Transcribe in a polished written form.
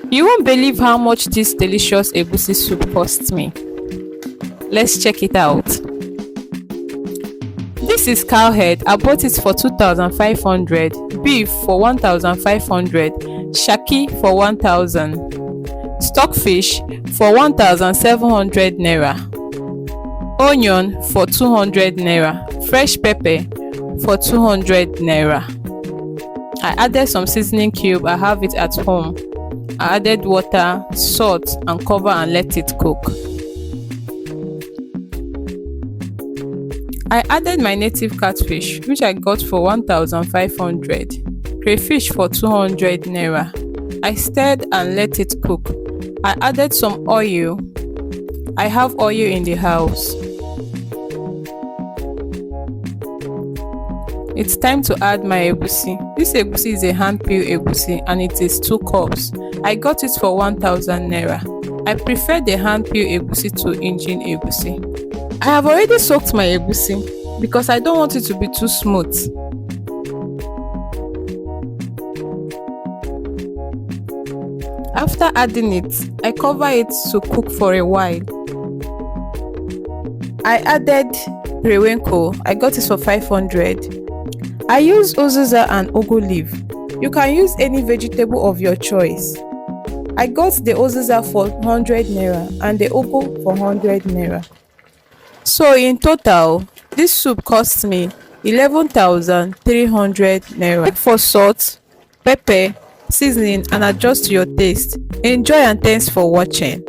You won't believe how much this delicious egusi soup cost me. Let's check it out. This is cow head. I bought it for 2,500, beef for 1,500, shaki for 1,000, stockfish for 1,700 naira, onion for 200 naira, fresh pepper for 200 naira. I added some seasoning cube. I have it at home. I added water, salt and cover and let it cook. I added my native catfish which I got for 1,500, crayfish for 200 naira. I stirred and let it cook. I added some oil. I have oil in the house. It's time to add my egusi. This egusi is a hand peel egusi and it is 2 cups. I got it for 1,000 naira. I prefer the hand peel egusi to engine egusi. I have already soaked my egusi because I don't want it to be too smooth. After adding it, I cover it to cook for a while. I added periwinkle. I got it for 500. I use uziza and ugu leaf. You can use any vegetable of your choice. I got the uziza for 100 naira and the ugu for 100 naira. So in total, this soup cost me 11,300 naira. Check for salt, pepper, seasoning and adjust to your taste. Enjoy and thanks for watching.